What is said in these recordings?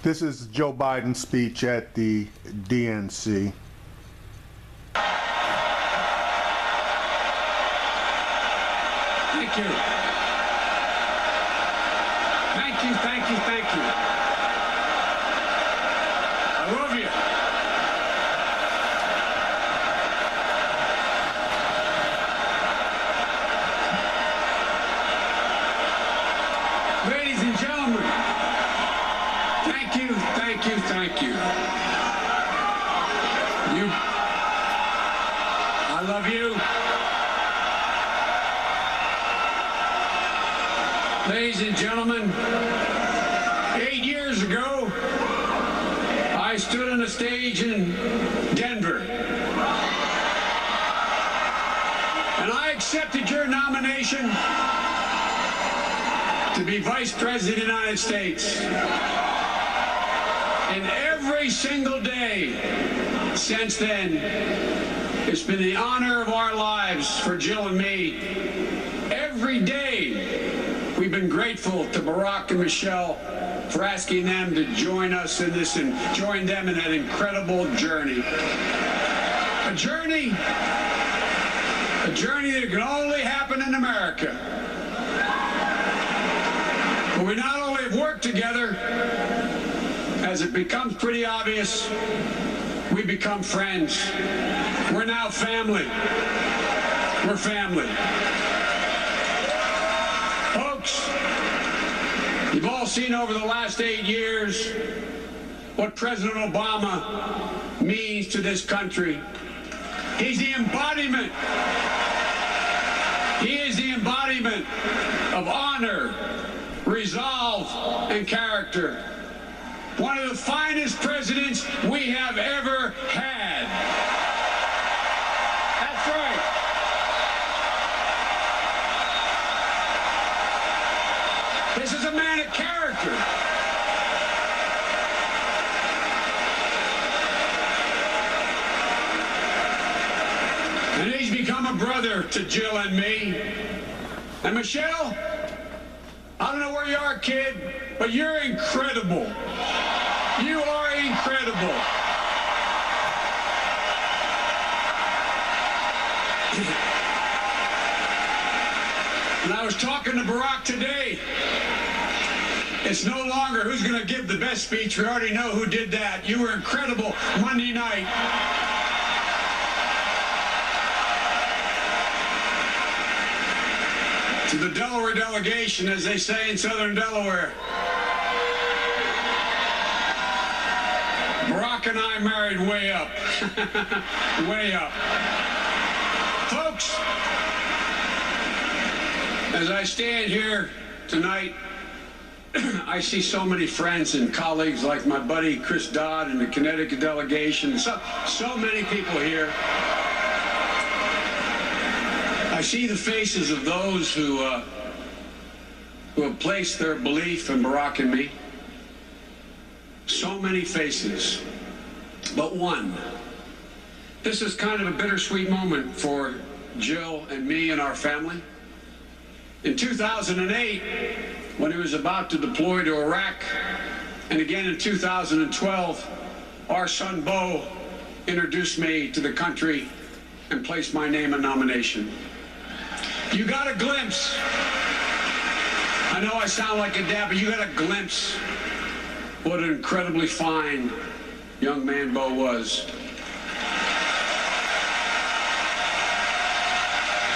This is Joe Biden's speech at the DNC. Thank you. Thank you, thank you, thank you. I love you. Ladies and gentlemen, thank you, thank you, thank you. I love you. Ladies and gentlemen, 8 years ago, I stood on a stage in Denver, and I accepted your nomination to be Vice President of the United States. And every single day since then, it's been the honor of our lives for Jill and me. Every day, we've been grateful to Barack and Michelle for asking them to join us in this and join them in that incredible journey. A journey that can only happen in America. But we not only have worked together, as it becomes pretty obvious, we become friends. We're now family. We're family. Folks, you've all seen over the last 8 years what President Obama means to this country. He's the embodiment. He is the embodiment of honor, resolve, and character. One of the finest presidents we have ever had. That's right. This is a man of character. And he's become a brother to Jill and me. And Michelle, I don't know where you are, kid, but you're incredible. You are incredible. And I was talking to Barack today. It's no longer who's going to give the best speech. We already know who did that. You were incredible Monday night. To the Delaware delegation, as they say in Southern Delaware. Barack and I married way up. Way up. Folks, as I stand here tonight, I see so many friends and colleagues like my buddy Chris Dodd and the Connecticut delegation, so many people here. I see the faces of those who have placed their belief in Barack and me. So many faces, but one. This is kind of a bittersweet moment for Jill and me and our family. In 2008, when he was about to deploy to Iraq, and again in 2012, our son Beau introduced me to the country and placed my name in nomination. You got a glimpse. I know I sound like a dad, but you got a glimpse what an incredibly fine young man Beau was.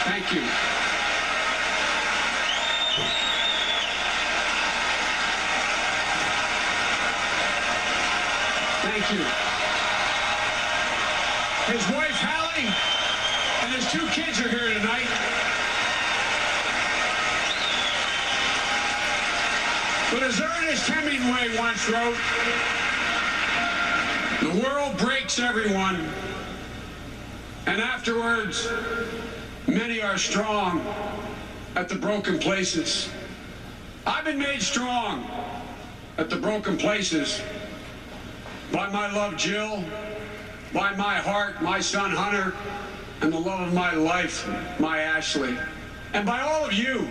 Thank you. Thank you. His wife, Hallie, and his 2 kids are here tonight. But as Ernest Hemingway once wrote, the world breaks everyone, and afterwards, many are strong at the broken places. I've been made strong at the broken places by my love, Jill, by my heart, my son, Hunter, and the love of my life, my Ashley, and by all of you.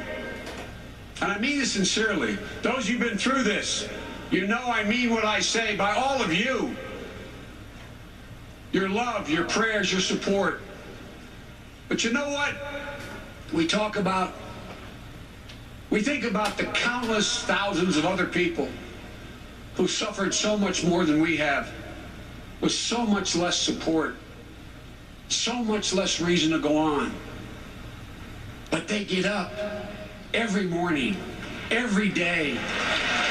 And I mean this sincerely. Those who've been through this, You know I mean what I say, by all of you. Your love, your prayers, your support. But you know what? We think about the countless thousands of other people who suffered so much more than we have, with so much less support, so much less reason to go on. But they get up every morning, every day.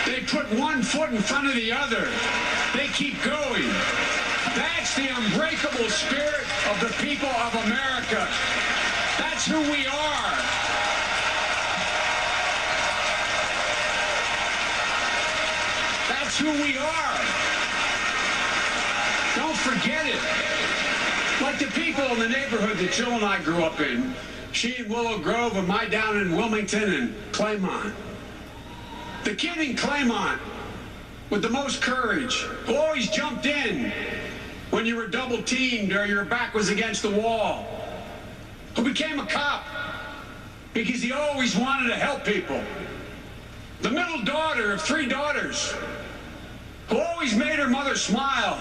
They put one foot in front of the other. They keep going. That's the unbreakable spirit of the people of America. That's who we are. That's who we are. Don't forget it. Like the people in the neighborhood that Jill and I grew up in, she in Willow Grove and my down in Wilmington and Claymont. The kid in Claymont with the most courage, who always jumped in when you were double teamed or your back was against the wall, who became a cop because he always wanted to help people. The middle daughter of 3 daughters, who always made her mother smile,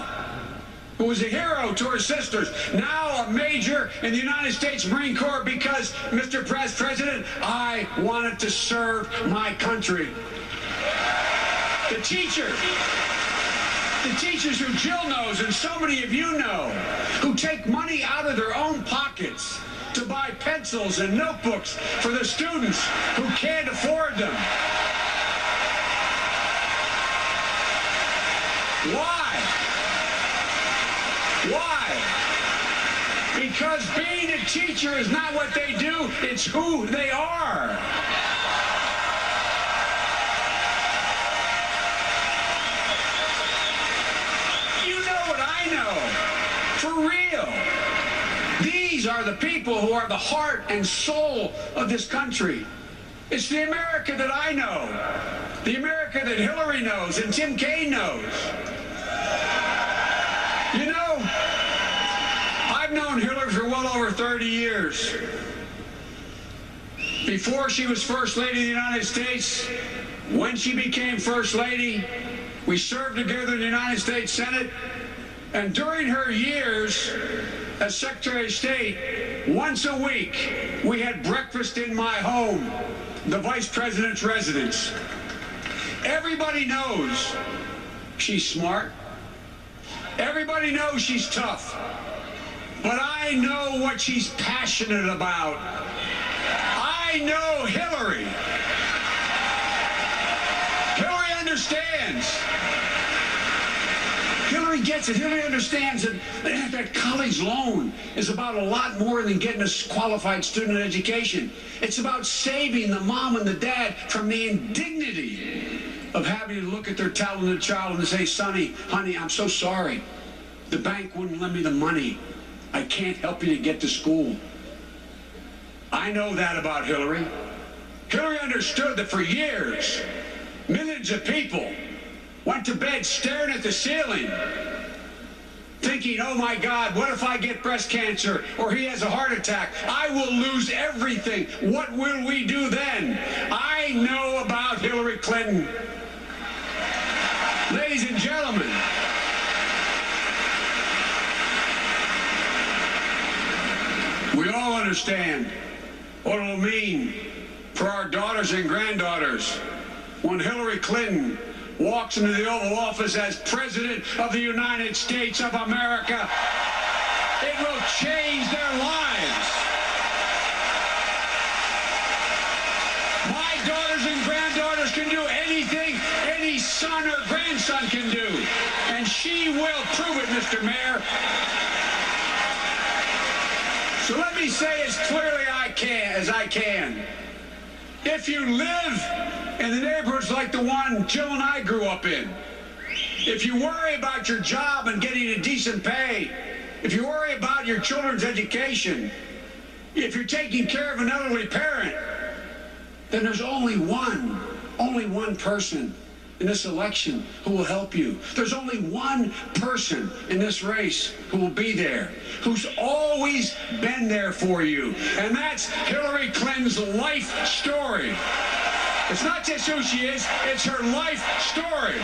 who was a hero to her sisters, now a major in the United States Marine Corps because, Mr. President, I wanted to serve my country. The teachers who Jill knows and so many of you know, who take money out of their own pockets to buy pencils and notebooks for the students who can't afford them. Why? Why? Because being a teacher is not what they do, it's who they are. For real. These are the people who are the heart and soul of this country. It's the America that I know, the America that Hillary knows and Tim Kaine knows. You know, I've known Hillary for well over 30 years. Before she was First Lady of the United States, when she became First Lady, we served together in the United States Senate. And during her years as Secretary of State, once a week, we had breakfast in my home, the Vice President's residence. Everybody knows she's smart. Everybody knows she's tough. But I know what she's passionate about. I know Hillary. Hillary understands. Hillary gets it. Hillary understands that college loan is about a lot more than getting a qualified student education. It's about saving the mom and the dad from the indignity of having to look at their talented child and say, Sonny, honey, I'm so sorry. The bank wouldn't lend me the money. I can't help you to get to school. I know that about Hillary. Hillary understood that for years, millions of people went to bed staring at the ceiling, thinking, oh my God, what if I get breast cancer or he has a heart attack? I will lose everything. What will we do then? I know about Hillary Clinton. Ladies and gentlemen, we all understand what it will mean for our daughters and granddaughters when Hillary Clinton walks into the Oval Office as President of the United States of America. It will change their lives. My daughters and granddaughters can do anything any son or grandson can do. And she will prove it, Mr. Mayor. So let me say as clearly as I can. If you live in the neighborhoods like the one Jill and I grew up in, if you worry about your job and getting a decent pay, if you worry about your children's education, if you're taking care of an elderly parent, then there's only one person in this election who will help you. There's only one person in this race who will be there, who's always been there for you, and that's Hillary Clinton's life story. It's not just who she is, it's her life story.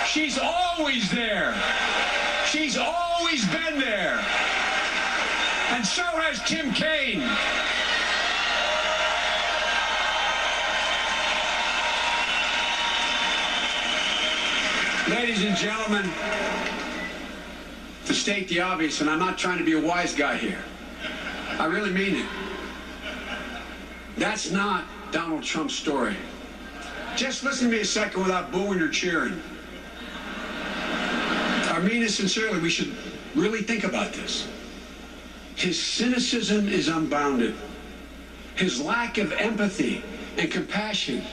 She's always there. She's always been there. And so has Tim Kaine. Ladies and gentlemen, to state the obvious, and I'm not trying to be a wise guy here, I really mean it. That's not Donald Trump's story. Just listen to me a second without booing or cheering. I mean it sincerely. We should really think about this. His cynicism is unbounded. His lack of empathy and compassion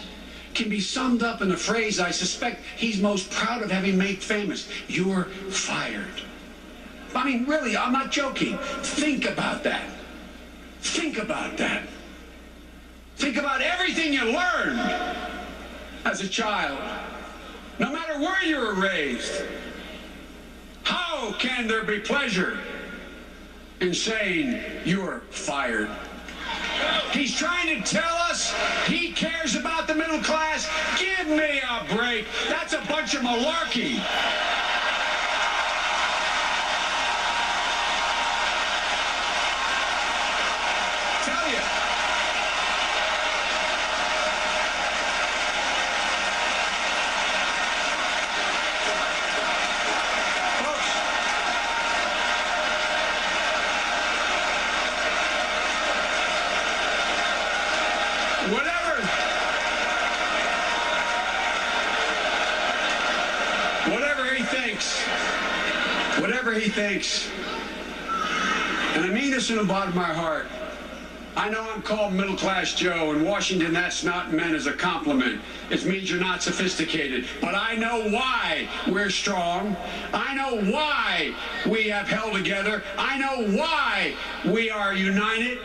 can be summed up in the phrase I suspect he's most proud of having made famous: "You're fired." I mean, really, I'm not joking. Think about that. Think about that. Think about everything you learned as a child, no matter where you were raised. How can there be pleasure in saying you're fired? He's trying to tell us he cares about the middle class. Give me a break. That's a bunch of malarkey. Tell you. Whatever he thinks, and I mean this in the bottom of my heart, I know I'm called Middle Class Joe. In Washington, that's not meant as a compliment. It means you're not sophisticated. But I know why we're strong. I know why we have held together. I know why we are united.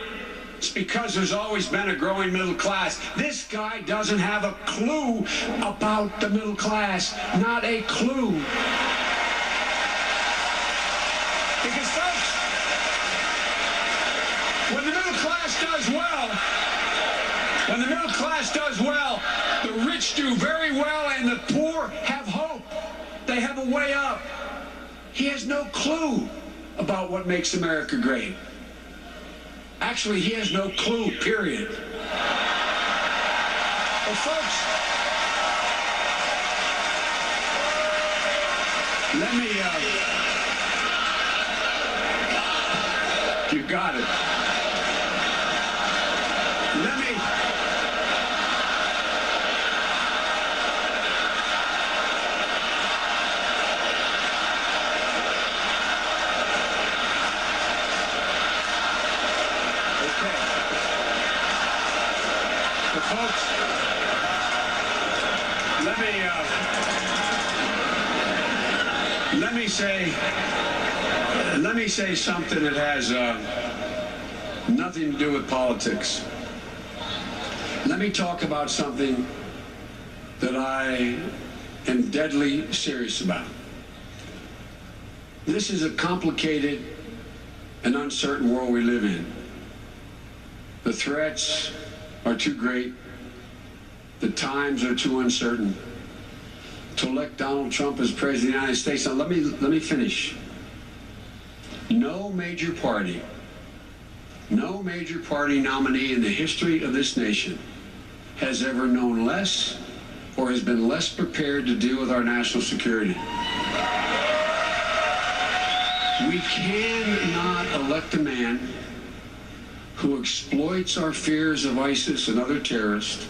It's because there's always been a growing middle class. This guy doesn't have a clue about the middle class. Not a clue. Because, folks, when the middle class does well, the rich do very well, and the poor have hope. They have a way up. He has no clue about what makes America great. Actually, he has no clue, period. Well, folks, let me, you got it. Let me, folks, let me say something that has nothing to do with politics. Let me talk about something that I am deadly serious about. This is a complicated and uncertain world we live in. The threats are too great. The times are too uncertain to elect Donald Trump as president of the United States. Now, let me finish. No major party nominee in the history of this nation has ever known less or has been less prepared to deal with our national security. We cannot elect a man who exploits our fears of ISIS and other terrorists,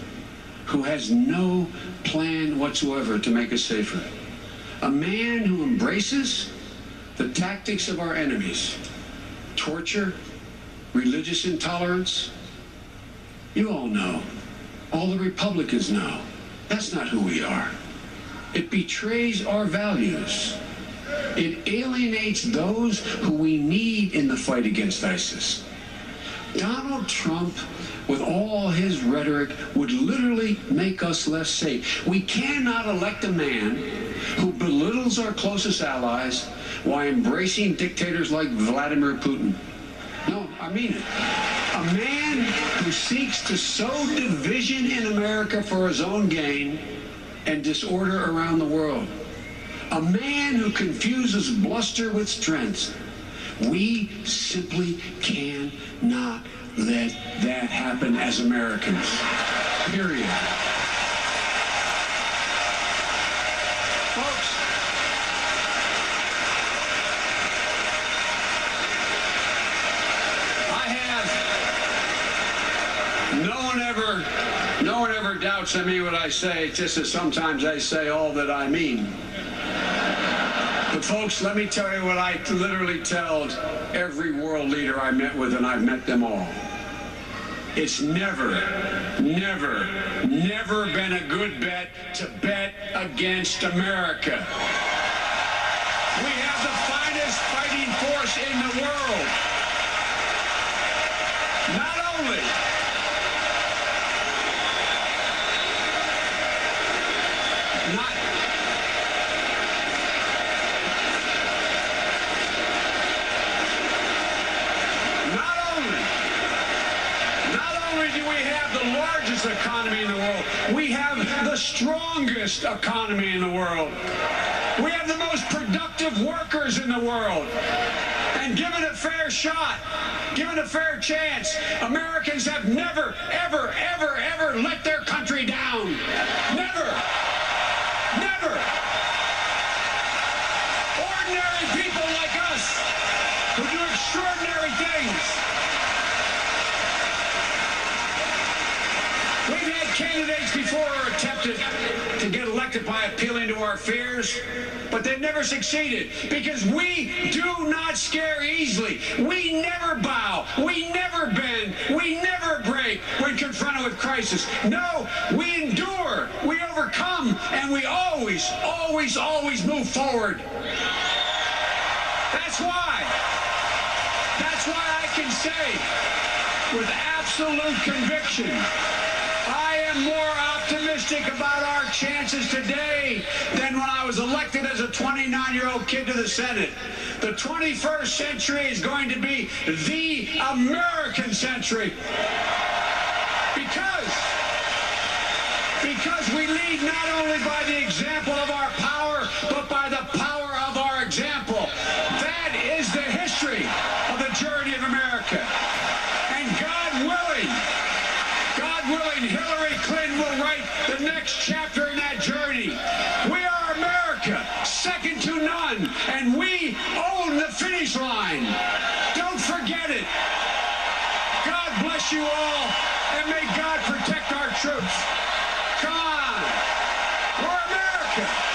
who has no plan whatsoever to make us safer. A man who embraces the tactics of our enemies: torture, religious intolerance. You all know, all the Republicans know, that's not who we are. It betrays our values. It alienates those who we need in the fight against ISIS. Donald Trump, with all his rhetoric, would literally make us less safe. We cannot elect a man who belittles our closest allies while embracing dictators like Vladimir Putin. No, I mean it. A man who seeks to sow division in America for his own gain and disorder around the world. A man who confuses bluster with strength. We simply cannot let that happen as Americans. Period. Folks, no one ever doubts I mean what I say, just as sometimes I say all that I mean. But folks, let me tell you what I literally told every world leader I met with, and I've met them all. It's never, never, never been a good bet to bet against America. We have the finest fighting force in the world. Not only do we have the largest economy in the world, we have the strongest economy in the world. We have the most productive workers in the world. And given a fair shot, given a fair chance, Americans have never, ever, ever, ever let their country down. Never. Never. Ordinary people like us who do extraordinary things. We've had candidates before who attempted to get elected by appealing to our fears, but they've never succeeded because we do not scare easily. We never bow. We never bend. We never break when confronted with crisis. No, we endure. We overcome, and we always, always, always move forward. That's why I can say with absolute conviction, I am more optimistic about our chances today than when I was elected as a 29-year-old kid to the Senate. The 21st century is going to be the American century. Because we lead not only by the example of our power, but by the power of our example. That is the history of the journey of America. And God willing, Hillary Clinton will write the next chapter in that journey. We are America, second to none, and we own the finish line. Don't forget it. God bless you all, and may God protect our troops. Come on. We're America.